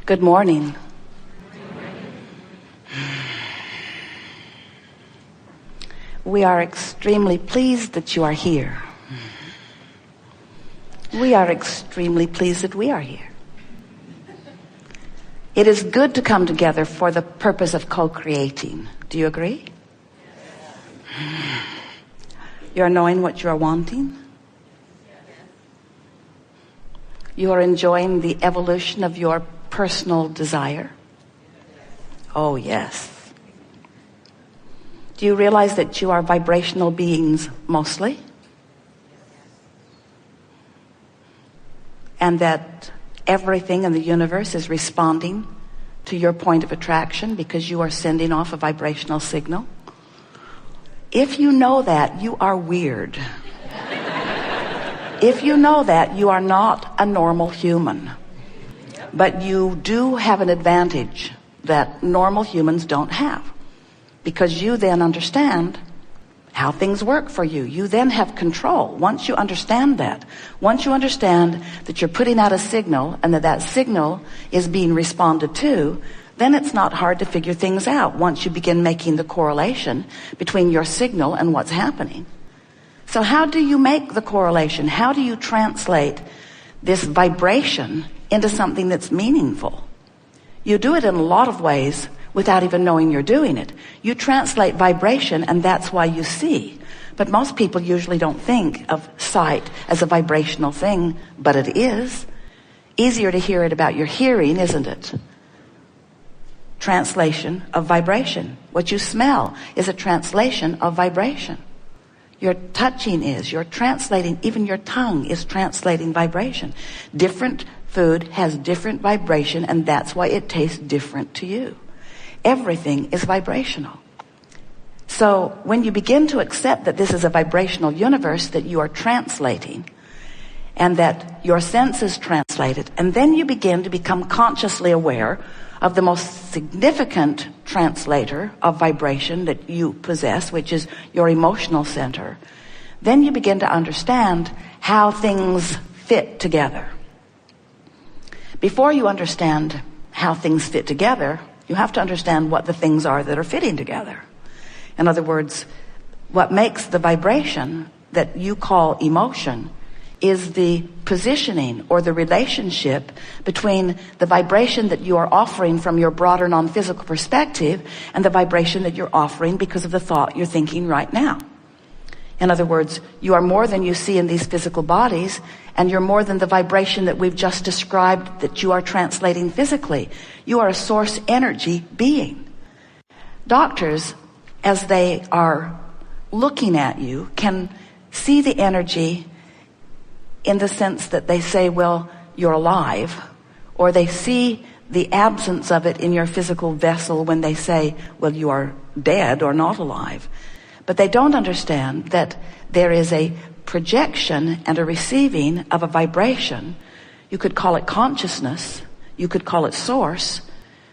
Good morning. We are extremely pleased that you are here. We are extremely pleased that we are here. It is good to come together for the purpose of co-creating. Do you agree? You are knowing what you are wanting. You are enjoying the evolution of your personal desire. Oh, yes. Do you realize that you are vibrational beings mostly? And that everything in the universe is responding to your point of attraction because you are sending off a vibrational signal? If you know that, you are weird. If you know that, you are not a normal human. But you do have an advantage that normal humans don't have. Because you then understand how things work for you. You then have control. Once you understand that, once you understand that you're putting out a signal and that signal is being responded to, then it's not hard to figure things out once you begin making the correlation between your signal and what's happening. So how do you make the correlation? How do you translate this vibration into something that's meaningful? You do it in a lot of ways without even knowing you're doing it. You translate vibration, and that's why you see. But most people usually don't think of sight as a vibrational thing, but it is. Easier to hear it about your hearing, isn't it? Translation of vibration. What you smell is a translation of vibration. Your touching is, you're translating, even your tongue is translating vibration. Different food has different vibration, and that's why it tastes different to you. Everything is vibrational. So when you begin to accept that this is a vibrational universe that you are translating, and that your senses translate it, and then you begin to become consciously aware of the most significant translator of vibration that you possess, which is your emotional center, then you begin to understand how things fit together. Before you understand how things fit together, you have to understand what the things are that are fitting together. In other words, what makes the vibration that you call emotion is the positioning or the relationship between the vibration that you are offering from your broader non-physical perspective and the vibration that you're offering because of the thought you're thinking right now. In other words, you are more than you see in these physical bodies, and you're more than the vibration that we've just described that you are translating physically. You are a source energy being. Doctors, as they are looking at you, can see the energy in the sense that they say, well, you're alive, or they see the absence of it in your physical vessel when they say, well, you are dead or not alive. But they don't understand that there is a projection and a receiving of a vibration. You could call it consciousness, you could call it source,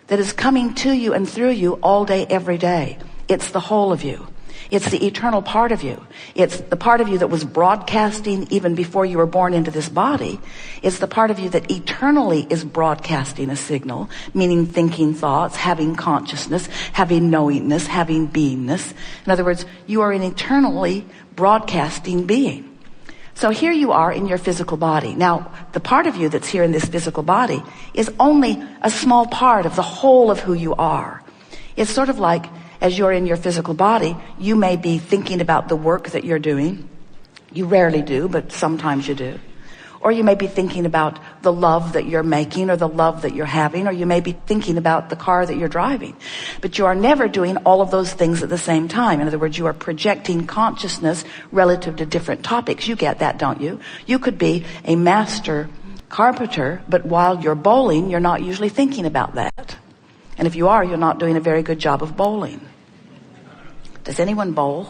that is coming to you and through you all day, every day. It's the whole of you. It's the eternal part of you. It's the part of you that was broadcasting even before you were born into this body. It's the part of you that eternally is broadcasting a signal, meaning thinking thoughts, having consciousness, having knowingness, having beingness. In other words, you are an eternally broadcasting being. So here you are in your physical body. Now, the part of you that's here in this physical body is only a small part of the whole of who you are. It's sort of like, as you're in your physical body, you may be thinking about the work that you're doing. You rarely do, but sometimes you do. Or you may be thinking about the love that you're making or the love that you're having, or you may be thinking about the car that you're driving. But you are never doing all of those things at the same time. In other words, you are projecting consciousness relative to different topics. You get that, don't you? You could be a master carpenter, but while you're bowling, you're not usually thinking about that. And if you are, you're not doing a very good job of bowling. Does anyone bowl?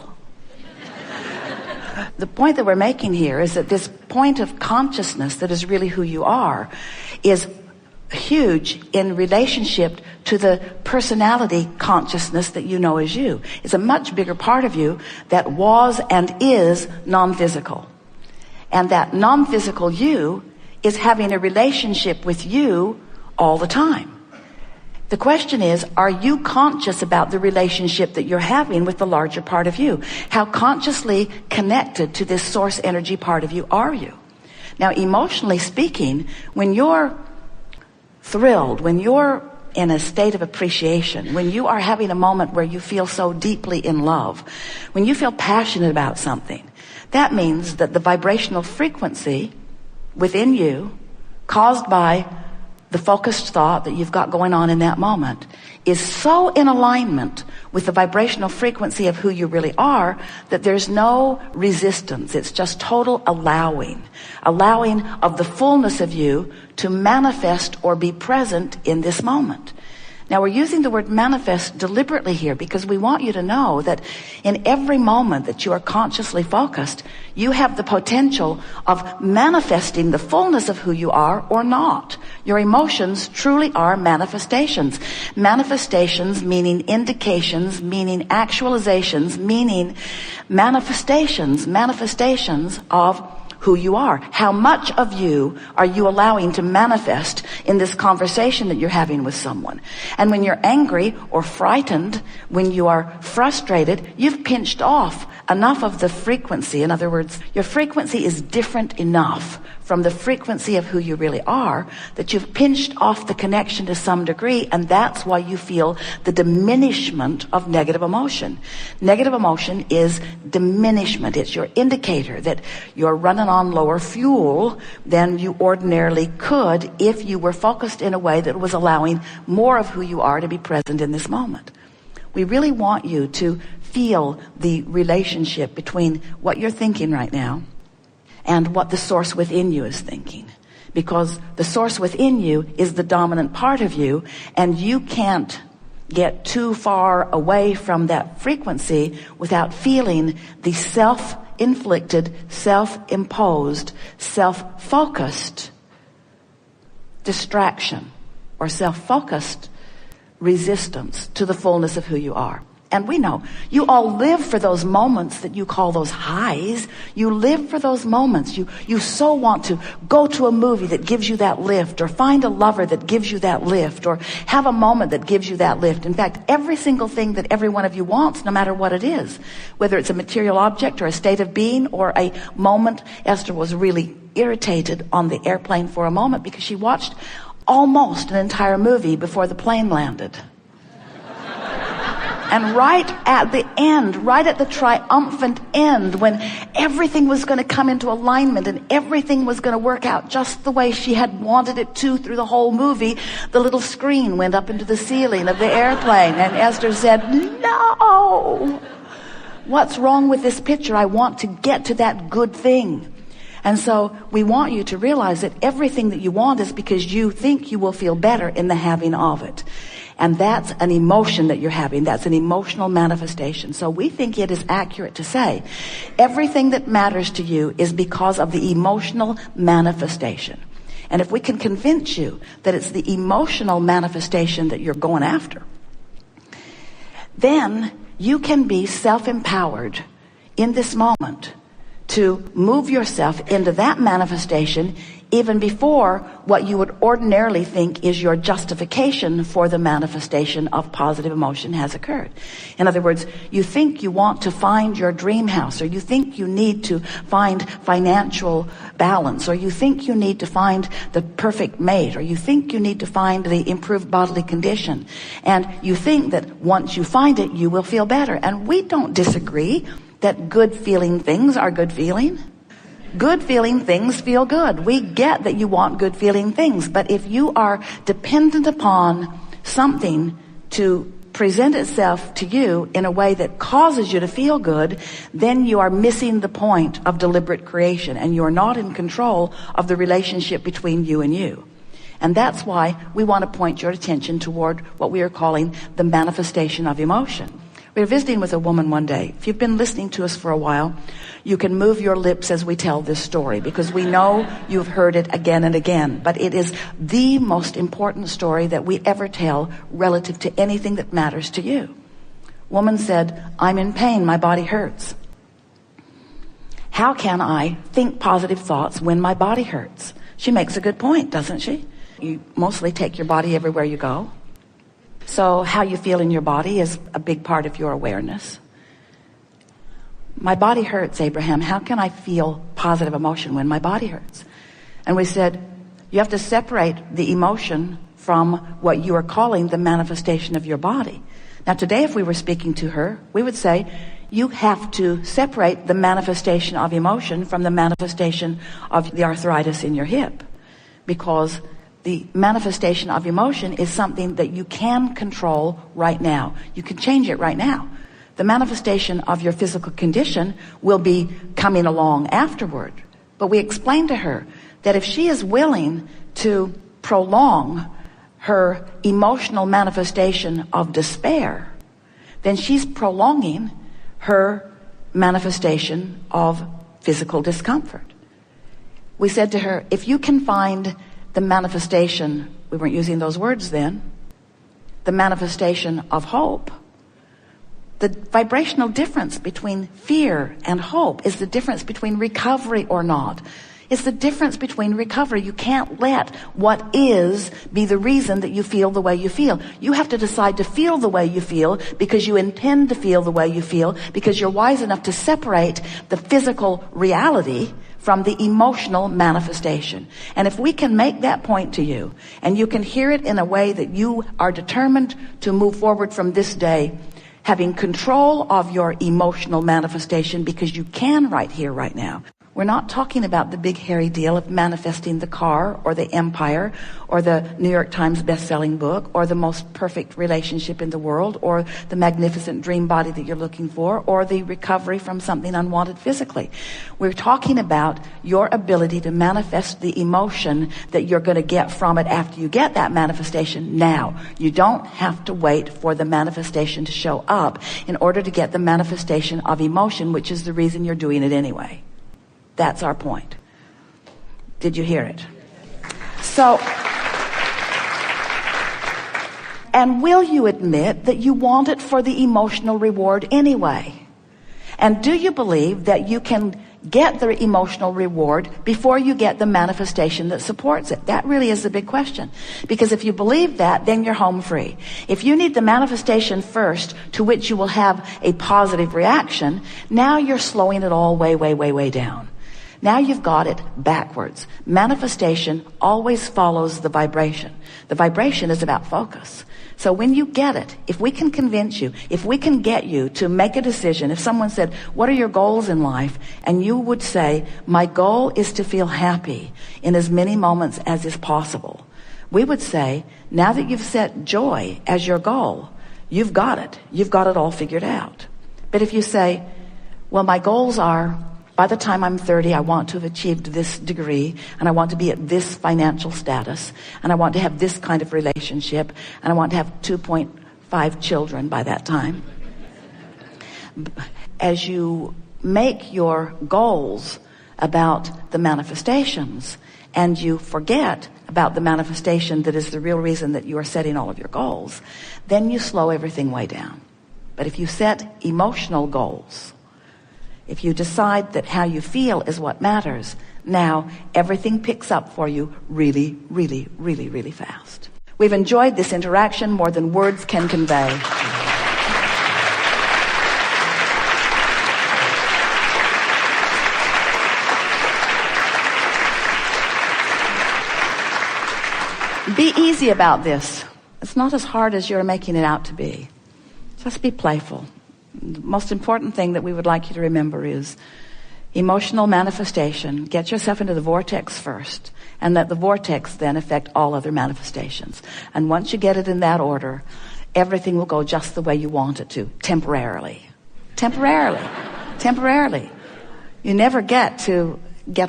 The point that we're making here is that this point of consciousness that is really who you are is huge in relationship to the personality consciousness that you know as you. It's a much bigger part of you that was and is non-physical. And that non-physical you is having a relationship with you all the time. The question is, are you conscious about the relationship that you're having with the larger part of you? How consciously connected to this source energy part of you are you? Now, emotionally speaking, when you're thrilled, when you're in a state of appreciation, when you are having a moment where you feel so deeply in love, when you feel passionate about something, that means that the vibrational frequency within you, caused by the focused thought that you've got going on in that moment, is so in alignment with the vibrational frequency of who you really are that there's no resistance. It's just total allowing of the fullness of you to manifest or be present in this moment. Now, we're using the word manifest deliberately here because we want you to know that in every moment that you are consciously focused, you have the potential of manifesting the fullness of who you are or not. Your emotions truly are manifestations. Manifestations meaning indications, meaning actualizations, meaning manifestations of who you are. How much of you are you allowing to manifest in this conversation that you're having with someone? And when you're angry or frightened, when you are frustrated, you've pinched off enough of the frequency. In other words, your frequency is different enough from the frequency of who you really are that you've pinched off the connection to some degree, and that's why you feel the diminishment of negative emotion. Negative emotion is diminishment. It's your indicator that you're running on lower fuel than you ordinarily could if you were focused in a way that was allowing more of who you are to be present in this moment. We really want you to feel the relationship between what you're thinking right now and what the source within you is thinking. Because the source within you is the dominant part of you, and you can't get too far away from that frequency without feeling the self-inflicted, self-imposed, self-focused distraction or self-focused resistance to the fullness of who you are. And we know you all live for those moments that you call those highs. You live for those moments. You so want to go to a movie that gives you that lift, or find a lover that gives you that lift, or have a moment that gives you that lift. In fact, every single thing that every one of you wants, no matter what it is, whether it's a material object or a state of being or a moment. Esther was really irritated on the airplane for a moment because she watched almost an entire movie before the plane landed. And right at the end, right at the triumphant end, when everything was going to come into alignment and everything was going to work out just the way she had wanted it to through the whole movie, the little screen went up into the ceiling of the airplane, and Esther said, "No! What's wrong with this picture? I want to get to that good thing." And so we want you to realize that everything that you want is because you think you will feel better in the having of it. And that's an emotion that you're having. That's an emotional manifestation. So we think it is accurate to say everything that matters to you is because of the emotional manifestation. And if we can convince you that it's the emotional manifestation that you're going after, then you can be self-empowered in this moment to move yourself into that manifestation even before what you would ordinarily think is your justification for the manifestation of positive emotion has occurred. In other words, you think you want to find your dream house, or you think you need to find financial balance, or you think you need to find the perfect mate, or you think you need to find the improved bodily condition. And you think that once you find it, you will feel better. And we don't disagree that good feeling things are good feeling. Good feeling things feel good. We get that you want good feeling things, but if you are dependent upon something to present itself to you in a way that causes you to feel good, then you are missing the point of deliberate creation, and you're not in control of the relationship between you and you. And that's why we want to point your attention toward what we are calling the manifestation of emotion. We were visiting with a woman one day. If you've been listening to us for a while, you can move your lips as we tell this story, because we know you've heard it again and again. But it is the most important story that we ever tell relative to anything that matters to you. Woman said, "I'm in pain. My body hurts. How can I think positive thoughts when my body hurts?" She makes a good point, doesn't she? You mostly take your body everywhere you go. So how you feel in your body is a big part of your awareness. My body hurts, Abraham. How can I feel positive emotion when my body hurts? And we said, you have to separate the emotion from what you are calling the manifestation of your body. Now today, if we were speaking to her, we would say, you have to separate the manifestation of emotion from the manifestation of the arthritis in your hip. Because the manifestation of emotion is something that you can control right now. You can change it right now. The manifestation of your physical condition will be coming along afterward. But we explained to her that if she is willing to prolong her emotional manifestation of despair, then she's prolonging her manifestation of physical discomfort. We said to her, if you can find the manifestation, we weren't using those words then, the manifestation of hope, the vibrational difference between fear and hope is the difference between recovery or not. It's the difference between recovery. You can't let what is be the reason that you feel the way you feel. You have to decide to feel the way you feel because you intend to feel the way you feel, because you're wise enough to separate the physical reality from the emotional manifestation. And if we can make that point to you, and you can hear it in a way that you are determined to move forward from this day, having control of your emotional manifestation, because you can right here, right now. We're not talking about the big hairy deal of manifesting the car or the empire or the New York Times best-selling book or the most perfect relationship in the world or the magnificent dream body that you're looking for or the recovery from something unwanted physically. We're talking about your ability to manifest the emotion that you're going to get from it after you get that manifestation now. You don't have to wait for the manifestation to show up in order to get the manifestation of emotion, which is the reason you're doing it anyway. That's our point. Did you hear it? So, and will you admit that you want it for the emotional reward anyway? And do you believe that you can get the emotional reward before you get the manifestation that supports it? That really is the big question. Because if you believe that, then you're home free. If you need the manifestation first, to which you will have a positive reaction, now you're slowing it all way down. Now you've got it backwards. Manifestation always follows the vibration. The vibration is about focus. So when you get it, if we can convince you, if we can get you to make a decision, if someone said, what are your goals in life? And you would say, my goal is to feel happy in as many moments as is possible. We would say, now that you've set joy as your goal, you've got it. You've got it all figured out. But if you say, well, my goals are, by the time I'm 30, I want to have achieved this degree, and I want to be at this financial status, and I want to have this kind of relationship, and I want to have 2.5 children by that time. As you make your goals about the manifestations, and you forget about the manifestation that is the real reason that you are setting all of your goals, then you slow everything way down. But if you set emotional goals, if you decide that how you feel is what matters, now everything picks up for you really fast. We've enjoyed this interaction more than words can convey. Be easy about this. It's not as hard as you're making it out to be. Just be playful. The most important thing that we would like you to remember is emotional manifestation. Get yourself into the vortex first, and let the vortex then affect all other manifestations. And once you get it in that order, everything will go just the way you want it to, temporarily. Temporarily. You never get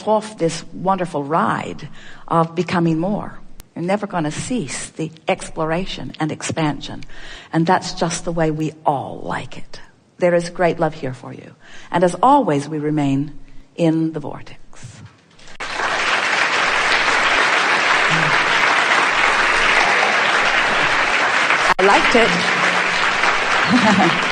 off this wonderful ride of becoming more. You're never going to cease the exploration and expansion. And that's just the way we all like it. There is great love here for you. And as always, we remain in the vortex. I liked it.